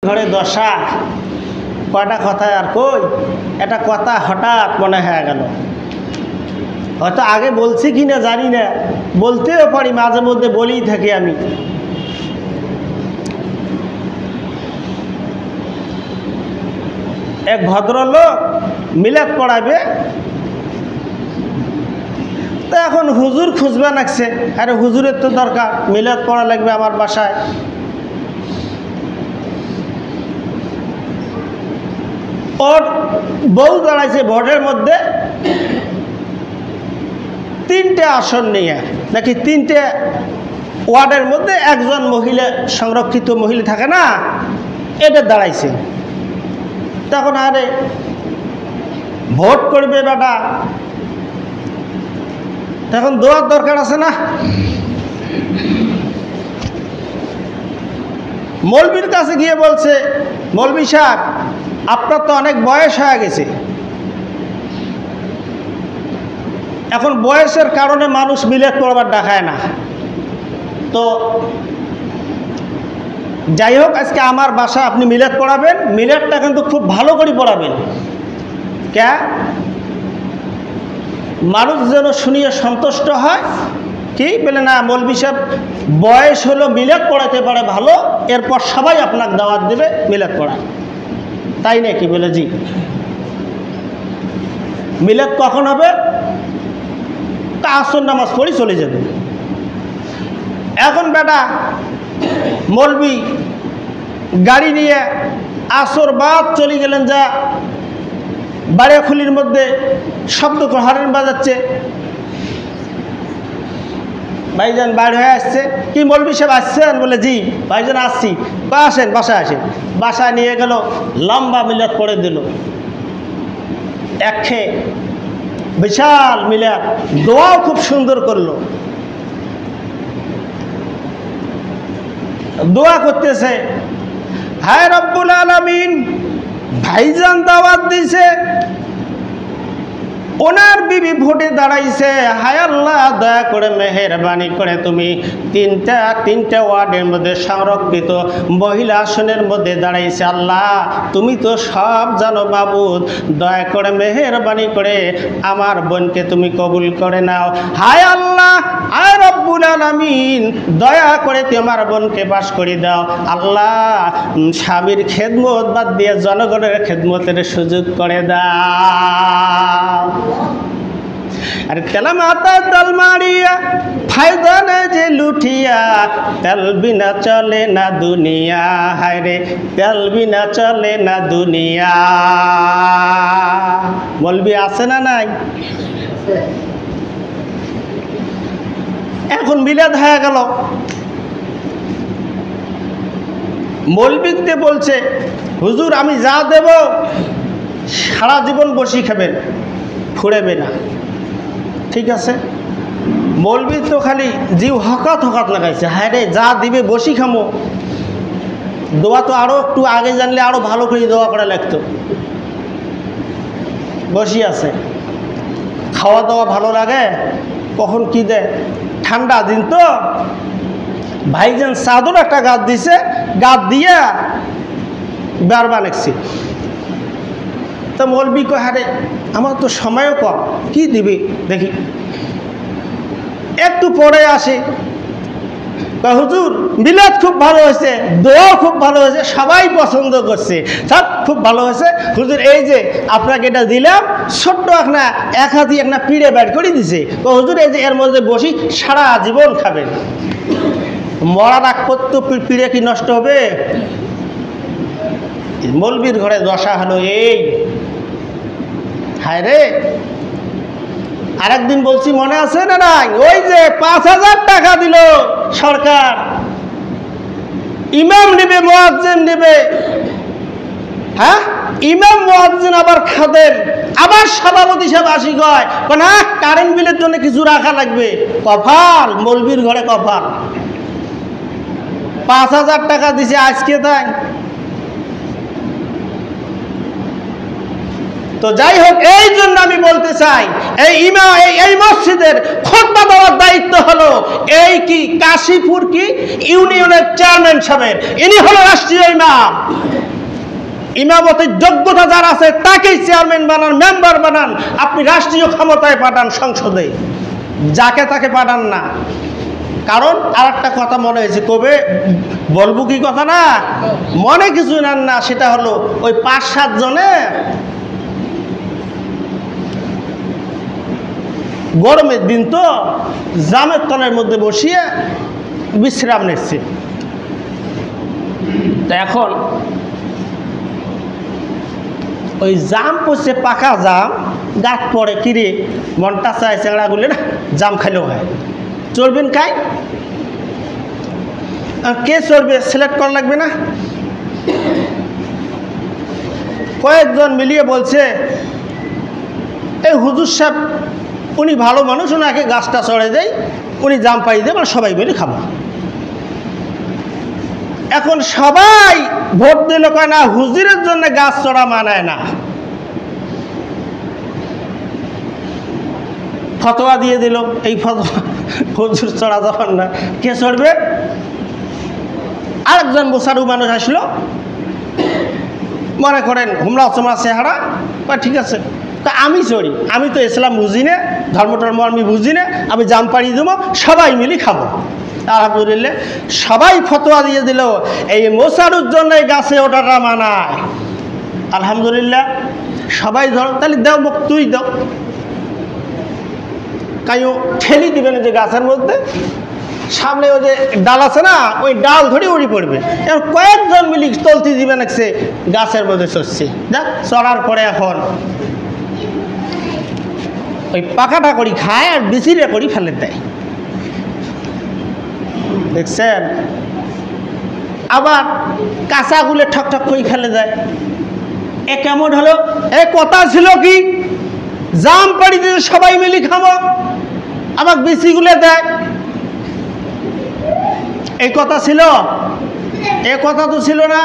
ঘরে দশা কয়টা কথা আর কই একটা কথা হঠাৎ মনে হয়ে গেল। হয়তো আগে বলছি কি না জানি না, বলতেও পারি, মাঝে মধ্যে বলেই থাকি আমি। এক ভদ্রলোক মিলাদ পড়াবে, তো এখন হুজুর খুঁজবে লাগছে। আরে হুজুরের তো দরকার, মিলাদ পড়া লাগবে আমার বাসায়। ওর বউ দাঁড়াইছে ভোটের মধ্যে, তিনটে আসন নিয়ে, নাকি তিনটে ওয়ার্ডের মধ্যে একজন মহিলা, সংরক্ষিত মহিলা থাকে না, এটা দাঁড়াইছে। তখন আরে ভোট করবে বেটা, তখন দোয়ার দরকার আছে না। মৌলবীর কাছে গিয়ে বলছে, মৌলবী সাহেব আপনার তো অনেক বয়স হয়ে গেছে, এখন বয়সের কারণে মানুষ মিলাদ পড়াবার দেখায় না, তো যাই হোক আজকে আমার বাসা আপনি মিলাদ পড়াবেন, মিলাদটা কিন্তু খুব ভালো করে পড়াবেন, কে মানুষ যেন শুনিয়ে সন্তুষ্ট হয়। কি বলে না মৌলবী সাহেব বয়স হলো মিলাদ পড়াতে পারে ভালো, এরপর সবাই আপনাকে দাওয়াত দেবে মিলাদ পড়ায়, তাই নাকি? বলে জি। মিলাদ কখন হবে? তা আসর নামাজ পড়ি চলে যাবে। এখন বেটা মৌলবী গাড়ি নিয়ে আসর বাদ চলে গেলেন, যা বাড়িয়াখুলির মধ্যে শব্দ হরেন বাজাচ্ছে। ভাইজান বাইর হয়ে আসছে, কি মৌলবী সাহেব আসছেন? বলে জি ভাইজান আসছি। আসেন বাসায় আসেন। বাসায় নিয়ে গেল, লম্বা মিলাদ পড়ে দিল, একখে বিশাল মিলাদ, দোয়াও খুব সুন্দর করলো। দোয়া করতেছে, হায় রব্বুল আলামিন, ভাইজান দাওয়াত দিছে, ওনার বিবি ভোটে দাঁড়াইছে, হায় আল্লাহ দয়া করে মেহেরবানি করে তুমি তিনটা ওয়ার্ডের মধ্যে সংরক্ষিত মহিলা আসনের মধ্যে দাঁড়াইছে, আল্লাহ তুমি তো সব জানো মাবুদ, দয়া করে মেহেরবানি করে আমার বোনকে তুমি কবুল করে নাও। হায় আল্লাহ, হায় রব্বুল আলামিন, দয়া করে তুমি আমার বোনকে পাস করে দাও। আল্লাহ স্বামীর খেদমত বাদ দিয়ে জনগণের খেদমতের সুযোগ করে দাও। আর তেলা মাতা তাল মারিয়া ফায়দা না যে লুঠিয়া, তেল বিনা চলে না দুনিয়া, হায় রে তেল বিনা চলে না দুনিয়া। মৌলবী আছে না নাই? এখন মিলাদ হয়ে গেল, মৌলবীকে বলছে, হুজুর আমি যা দেব সারা জীবন বসি খাবেন, ফুড়েবে না। ঠিক আছে। মৌলবী তো খালি জিউ হকাত হকাত লাগাইছে, হ্যাঁ রে যা দিবে বসি খামো। দোয়া তো আরও একটু আগে জানলে আরও ভালো করে দোয়া করা লাগতো। বসি আছে, খাওয়া দাওয়া ভালো লাগে, কখন কি দেয়, ঠান্ডা দিন তো ভাইজান চাদর একটা গাছ দিছে, গাছ দিয়া বারবার লাগছি। তো মৌলবী কয়, হারে আমার তো সময়ও কম, কি দিবি দেখি। একটু পরে আসে, হুজুর মিলাদ খুব ভালো হয়েছে, দোয়াও খুব ভালো হয়েছে, সবাই পছন্দ করছে, সব খুব ভালো হয়েছে হুজুর, এই যে আপনাকে এটা দিলাম, ছোট্ট একটা এক হাতি একটা পিড়ে বের করে দিছে, হুজুর এই যে এর মধ্যে বসি সারা জীবন খাবেন। মরার আগ পর্যন্ত পিড়ে কি নষ্ট হবে? মৌলবীর ঘরে দশা হলো এই। হায় রে, আরেকদিন বলছি মনে আছে না নাই, ওই যে ৫,০০০ টাকা দিল সরকার, ইমাম নেবে মুয়াজ্জিন নেবে, হ্যাঁ ইমাম মুয়াজ্জিন আবার খাদেম, আবার সভাপতি সাহেব আসি কয় না কারেন্ট বিলের জন্য কিছু রাখা লাগবে। কপাল, মৌলবীর ঘরে কপাল। ৫,০০০ টাকা দিছে আজকে, তাই তো যাই হোক, এই জন্য আমি বলতে চাই এই এই মসজিদের খুতবা দেওয়ার দায়িত্ব হলো এই কি কাশীপুর কি ইউনিয়নের চেয়ারম্যান সাহেবের, ইনি হলো রাষ্ট্রীয় ইমাম। ইমামতির যোগ্যতা যার আছে তাকেই চেয়ারম্যান বানান, মেম্বার বানান, আপনি রাষ্ট্রীয় ক্ষমতায় পাঠান সংসদে, যাকে তাকে পাঠান না। কারণ আর একটা কথা মনে হয়েছে, কবে বলবো কি কথা না, মনে কিছু নেন না, সেটা হলো ওই 5-7 জনে গরমের দিন তো জামের তলের মধ্যে বসিয়ে বিশ্রাম নিচ্ছে। তো এখন ওই জাম পড়ছে, পাকা জাম, গাছ পড়ে, কিরে মনটা চায় চেংড়াগুলি না জাম খাইলেও হয়, চলবেন কাই, কে চলবে সিলেক্ট করা লাগবে না। কয়েকজন মিলিয়ে বলছে এই হুজুর সাহেব উনি ভালো মানুষ, ওনাকে গাছটা চড়ে দেয়, উনি জাম পাই দেয়, মানে সবাই মিলে খাবো। এখন সবাই ভোট দিল, কয় না হুজুরের জন্য গাছ চড়া মানায় না, ফতোয়া দিয়ে দিল এই ফতোয়া হুজুর চড়া যখন না, কে চড়বে। আরেকজন বোসারু মানুষ আসলো, মনে করেন হুমরা চমড়া চেহারা, ঠিক আছে আমি চড়ি, আমি তো ইসলাম বুঝি না, ধর্ম টর্ম আমি বুঝি না, আমি জাম পাড়ি দেবো, সবাই মিলি খাবো। আলহামদুলিল্লাহ সবাই ফতোয়া দিয়ে দিল এই মোসারুর জন্য গাছে ওঠাটা মানায়। আলহামদুলিল্লাহ সবাই ধরো, তাহলে দাও মুখ, তুই দাও, কাইও ঠেলি দিবেন যে গাছের মধ্যে, সামনে ওই যে ডাল আছে না, ওই ডাল ধরে উড়ি পড়বে। এখন কয়েকজন মিলি তলতি দিবেন একসে গাছের মধ্যে চড়ছে, দেখ চড়ার পরে এখন ওই পাকাটা করি খায় আর বিচিরে করি ফেলে দেয়, দেখছেন। আবার কাঁচাগুলো ঠক ঠক করে ফেলে দেয়। এ কেমন হলো? এ কথা ছিল কি জাম পাড়ি দিয়ে সবাই মিলি খাবো, আবার বিচিগুলো দেয়, এই কথা ছিল? এ কথা তো ছিল না।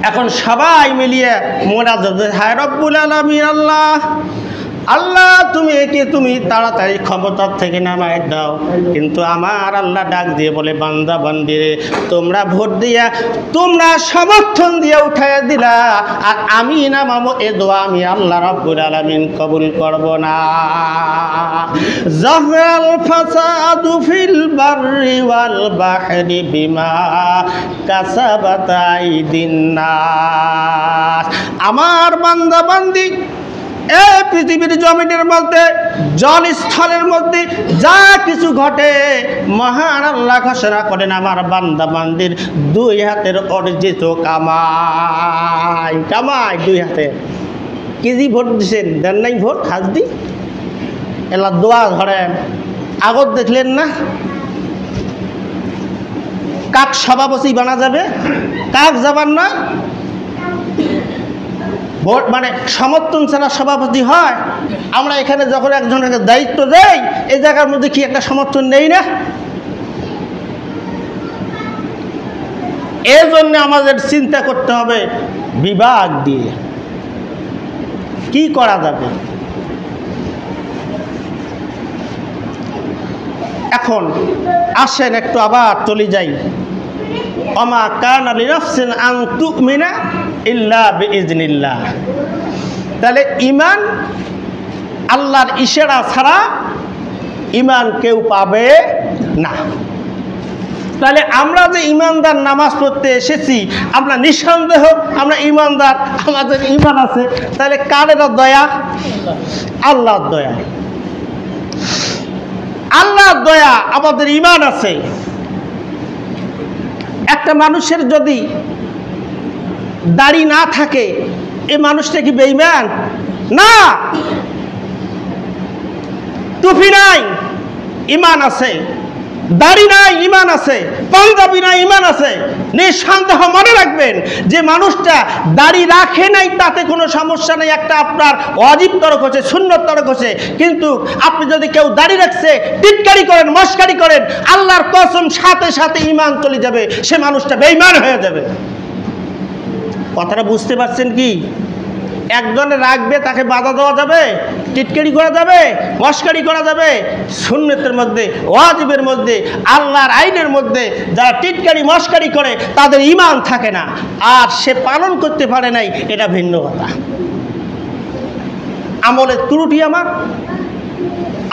এখন সবাই মিলিয়ে মোনাজাত, হায় রব্বুল আলামিন, আল্লাহ আল্লাহ তুমি একে তুমি তাড়াতাড়ি ক্ষমতার থেকে নামাই দাও। কিন্তু আমার আল্লাহ ডাক দিয়ে বলে, বান্দা বান্দিরে তোমরা ভোট দিয়া, তোমরা সমর্থন দিয়ে উঠাইয়া দিলা, আর আমি নামাবো এ দোয়া আমি আল্লাহ রব্বুল আলামিন কবুল করব না। জাহরাল ফাসাদু ফিল বাররি ওয়াল বাহরি বিমা কাসাবাত আইদিন নাস। আমার বান্দা বান্দি এই পৃথিবীর জমিনের মধ্যে, জলস্থলের মধ্যে যা কিছু ঘটে, মহান আল্লাহ ঘোষণা করেন আমার বান্দা বান্দির 2 হাতের অর্জিত কামাই, কামাই 2 হাতে। কেজি ভোট দিচ্ছেন, দেন নাই ভোট, হাত দি এলা দোয়া ধরেন। আগত দেখলেন না কাক সভাপতি বানা যাবে, কাক যাবার নয়, ভোট মানে সমর্থন ছাড়া সভাপতি হয়। আমরা এখানে যখন একজনকে দায়িত্ব দেই, এই জায়গার মধ্যে কি একটা সমর্থন নেই না? এর জন্য আমাদের চিন্তা করতে হবে বিভাগ দিয়ে কি করা যাবে। এখন আসেন একটু আবার চলে যাই। ওমা কানা লিনাফসিন আন তুমিনা ইল্লা বিইজনিল্লাহ। তাহলে ঈমান আল্লাহর ইশারা ছাড়া ঈমান কেউ পাবে না। তাহলে আমরা যে ঈমানদার নামাজ পড়তে এসেছি, আমরা নিঃসন্দেহ আমরা ঈমানদার, আমাদের ঈমান আছে। তাহলে কার দয়া? আল্লাহর দয়া। আল্লাহর দয়া, আমাদের ঈমান আছে। একটা মানুষের যদি দাড়ি না থাকে, এই মানুষটা কি বেঈমান? না। টুপি নাই, ঈমান আছে। দাড়ি নাই, ঈমান আছে। পাঞ্জাবি নাই, ঈমান আছে। নিঃসন্দেহ মনে রাখবেন যে মানুষটা দাড়ি রাখে নাই তাতে কোনো সমস্যা নেই, একটা আপনার ওয়াজিব তরক হচ্ছে, সুন্নত তরক হচ্ছে। কিন্তু আপনি যদি কেউ দাড়ি রাখছে, টিটকারি করেন, মস্কারি করেন, আল্লাহর কসম সাথে সাথে ঈমান চলে যাবে, সে মানুষটা বেঈমান হয়ে যাবে। কথাটা বুঝতে পারছেন কি? একজনে রাখবে, তাকে বাধা দেওয়া যাবে, টিটকারি করা যাবে, মস্কারি করা যাবে? সুন্নতের মধ্যে, ওয়াজিবের মধ্যে, আল্লাহর আইনের মধ্যে যারা টিটকারি মস্কারি করে তাদের ঈমান থাকে না, আর সে পালন করতে পারে নাই, এটা ভিন্ন কথা। আমলের ত্রুটি আমার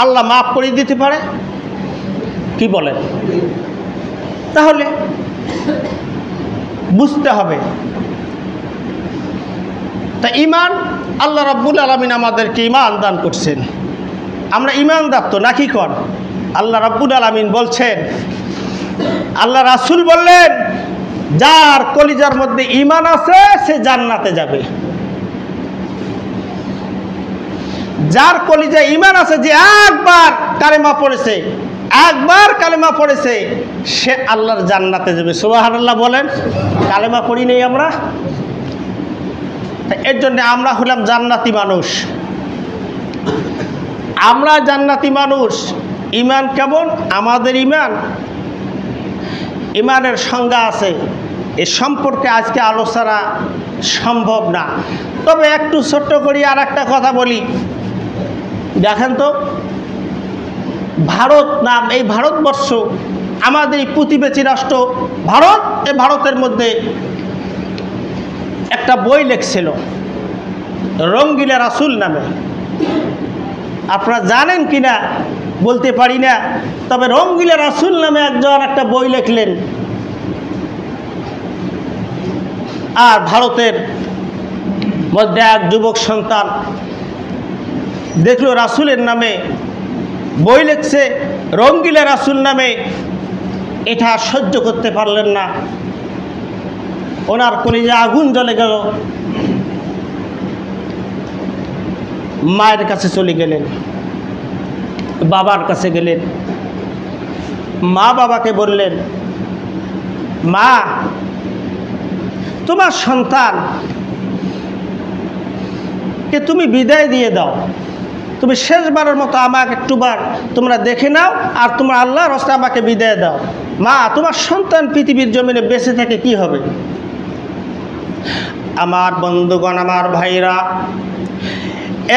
আল্লাহ মাফ করে দিতে পারে, কি বলেন? তাহলে বুঝতে হবে। তা ঈমান, আল্লাহ রাব্বুল আলামিন আমাদেরকে ঈমান দান করছেন। আমরা ঈমানদার তো নাকি কর? আল্লাহ রাব্বুল আলামিন বলছেন, আল্লাহ রাসূল বললেন, যার কলিজার মধ্যে ঈমান আছে সে জান্নাতে যাবে। যার কলিজায় ঈমান আছে, যে একবার কালেমা পড়েছে, একবার কালেমা পড়েছে, সে আল্লাহর জান্নাতে যাবে। সুবহানাল্লাহ বলেন। কালেমা পড়ি নেই আমরা, এর জন্য আমরা হলাম জান্নাতি মানুষ। আমরা জান্নাতি মানুষ। ঈমান কেমন? আমাদের ঈমান, ঈমানের সংজ্ঞা আছে, এ সম্পর্কে আজকে আলোচনা সম্ভব না। তবে একটু ছোট্ট করি আর একটা কথা বলি। দেখেন তো, ভারত নাম, এই ভারতবর্ষ, আমাদের এই প্রতিবেশী রাষ্ট্র ভারত, এই ভারতের মধ্যে একটা বই লিখছিল রঙ্গিলা রাসূল নামে। আপনারা জানেন কিনা বলতে পারি না, তবে রঙ্গিলা রাসূল নামে একজন একটা বই লিখলেন। আর ভারতের মধ্যে এক যুবক সন্তান দেখলো রাসূলের নামে বই লিখছে, রঙ্গিলা রাসূল নামে। এটা সহ্য করতে পারলেন না, ওনার কলিজা আগুন জ্বলে গেল। মায়ের কাছে চলে গেলেন, বাবার কাছে গেলেন। মা বাবাকে বললেন, মা, তোমার সন্তান কে তুমি বিদায় দিয়ে দাও, তুমি শেষবারের মতো আমাকে একটুবার তোমরা দেখে নাও, আর তোমার আল্লাহর রাস্তায় আমাকে বিদায় দাও। মা, তোমার সন্তান পৃথিবীর জমিনে বেঁচে থেকে কি হবে? আমার বন্ধুগণ, আমার ভাইরা,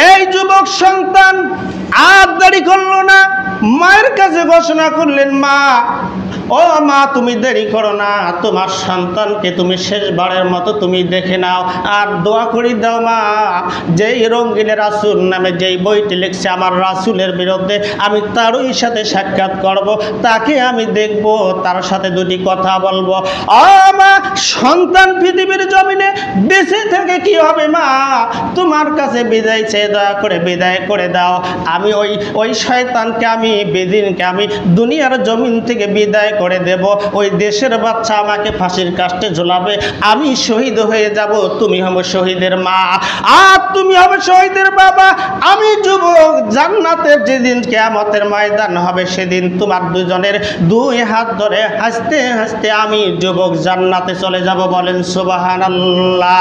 এই যুবক সন্তান আর দেরি করলো না, মায়ের কাছে ঘোষণা করলেন, মা, ও মা, তুমি দেরি করো না, তোমার সন্তানকে তুমি শেষবারের মতো তুমি দেখে নাও, আর দোয়া করি দাও মা, যেই রঙ্গিলা রাসূল নামে যেই বইটি লিখছে আমার রাসূলের বিরুদ্ধে, আমি তারই সাথে সাক্ষাৎ করব, তাকে আমি দেখব, তার সাথে দুটি কথা বলবো। ও মা, সন্তান পৃথিবীর জমিনে বেঁচে থেকে কি হবে মা? তোমার কাছে বিদায় চেয়ে দয়া করে বিদায় করে দাও। আমি ওই শয়তানকে, আমি বেদিনকে আমি দুনিয়ার জমিন থেকে বিদায় করে দেব। ওই দেশের বাচ্চা আমাকে ফাঁসির কাস্টে ঝোলাবে, আমি শহীদ হয়ে যাব, তুমি হবে শহীদের মা, আর তুমি হবে শহীদের বাবা। আমি যুবক, জান্নাতের যেদিন কিয়ামতের ময়দান হবে, সেদিন তোমার দুজনের দুই হাত ধরে হাসতে হাসতে আমি যুবক জান্নাতে চলে যাব। বলেন সুবহানাল্লাহ।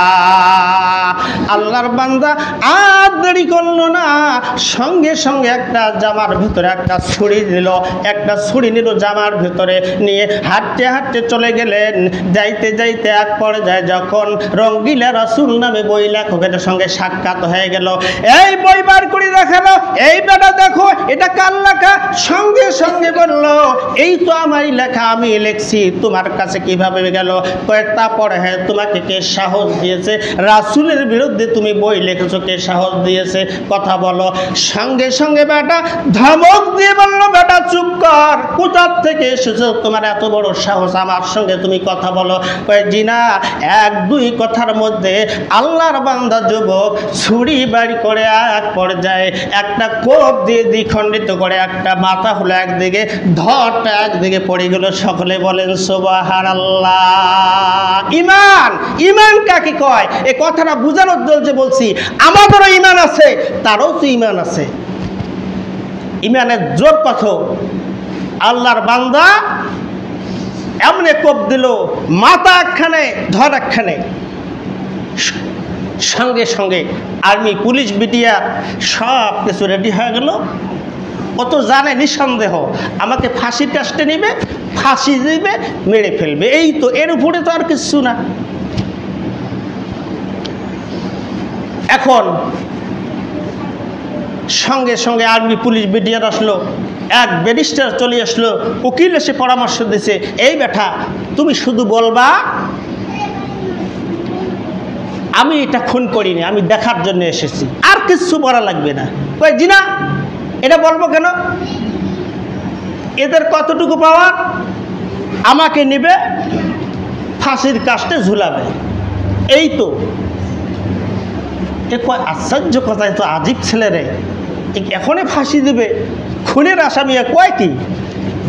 আল্লাহর বান্দা আর দেরি করলো না, সঙ্গে সঙ্গে একটা জামার ভিতরে একটা ছুরি দিল, একটা ছুরি নিল জামার ভিতরে নিয়ে হাঁটতে হাঁটতে চলে গেলেন। যাইতে যাইতে এক পর্যায়ে যখন রঙ্গিলা রাসূল নামে বই লেখকের সঙ্গে সাক্ষাৎ হয়ে গেল, এই বই বার করে দেখালো, এই বেটা দেখো এটা কার লেখা। সঙ্গে সঙ্গে বলল, এই তো আমারই লেখা, আমি লিখছি, তোমার কাছে কিভাবে গেল? কয়েকটা পরে, হ্যাঁ, তোমাকে কে সাহস দিয়েছে? রাসূলের বিরুদ্ধে তুমি বই লিখেছো, কে সাহস দিয়েছে? কথা বলো। সঙ্গে সঙ্গে বেটা ধমক দিয়ে বলল, বেটা চুপ কর, কোথার থেকে এসেছো? তোমার এত বড় সাহস, আমার সঙ্গে তুমি কথা বলো? কয়, জি না। এক দুই কথার মধ্যে আল্লাহর বান্দা যুবক ছুরি বাড়ি করে এক পর্যায়ে একটা কোপ দিয়ে দ্বিখণ্ডিত করে, একটা মাথা হলো একদিকে, ধরটা একদিকে পড়ে গেল। সকলে বলেন সুবহানাল্লাহ। ঈমান, ঈমান কাকে কয়? এই কথাটা বুঝানোর জন্য বলছি, আমাদেরও ঈমান আছে, তারও তো ঈমান আছে। ঈমানের জোর পাথর। আল্লাহর বান্দা এমনি কোপ দিল, মাথা একখানে, ধর একখানে। সঙ্গে সঙ্গে আর্মি, পুলিশ, বিটিআর সব কিছু রেডি হয়ে গেল। ও তো জানে নিঃসন্দেহ আমাকে ফাঁসির কাস্টে নিবে, ফাঁসি দিবে, মেরে ফেলবে, এই তো, এর উপরে তো আর কিছু না। এখন সঙ্গে সঙ্গে আর্মি পুলিশ বিডিআর আসলো, এক ব্যারিস্টার চলে আসলো, উকিল এসে পরামর্শ দিয়েছে, এই বেটা তুমি শুধু বলবা আমি এটা খুন করিনি, আমি দেখার জন্য এসেছি, আর কিছু বলা লাগবে না। কই জি না, এটা বলবো কেন? এদের কতটুকু পাওয়ার? আমাকে নেবে, ফাঁসির কাস্টে ঝুলাবে, এই তো। এ কয় আশ্চর্য কথা, তো আজীব ছেলেরে, এখনই ফাঁসি দেবে, খুনের আসামি কয় কি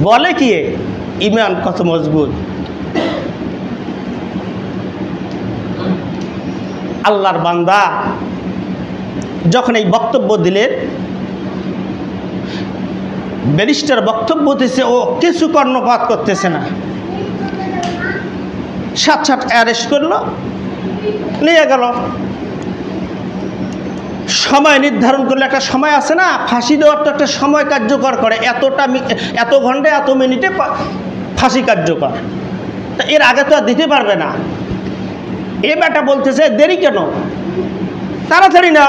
বলে কি? ইমান কত মজবুত। আল্লাহর বান্দা যখন এই বক্তব্য দিলেন, ব্যারিস্টার বক্তব্য দিয়েছে, ও কিছু কর্ণপাত করতেছে না, সাথে অ্যারেস্ট করলো, নিয়ে গেল। সময় নির্ধারণ করলে, একটা সময় আছে না, ফাঁসি দেওয়ার তো একটা সময় কার্যকর করে, এত ঘন্টায় এত মিনিটে ফাঁসি কার্যকর, তা এর আগে তো আর দিতে পারবে না। এ বেটা বলতেছে দেরি কেন, তাড়াতাড়ি না।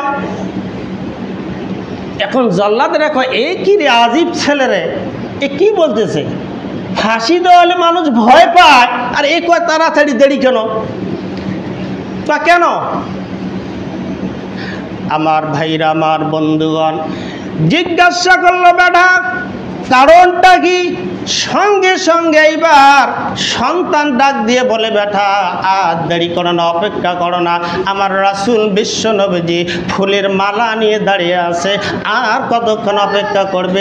এখন জল্লাদেরা কয় এই কি রে আজীব ছেলেরে, এ কি বলতেছে, ফাঁসি দেওয়ালে মানুষ ভয় পায়, আর এ কয় তাড়াতাড়ি, দেরি কেন? তা কেন? আমার ভাইরা, আমার বন্ধুগণ, জিজ্ঞাসা করলো বেটা কারণটা কি? সঙ্গে সঙ্গে এইবার সন্তান ডাক দিয়ে বলে, বেটা আর দেরি করো না, অপেক্ষা করো না, আমার রাসূল বিশ্ব নবীজি ফুলের মালা নিয়ে দাঁড়িয়ে আছে, আর কতক্ষণ অপেক্ষা করবে?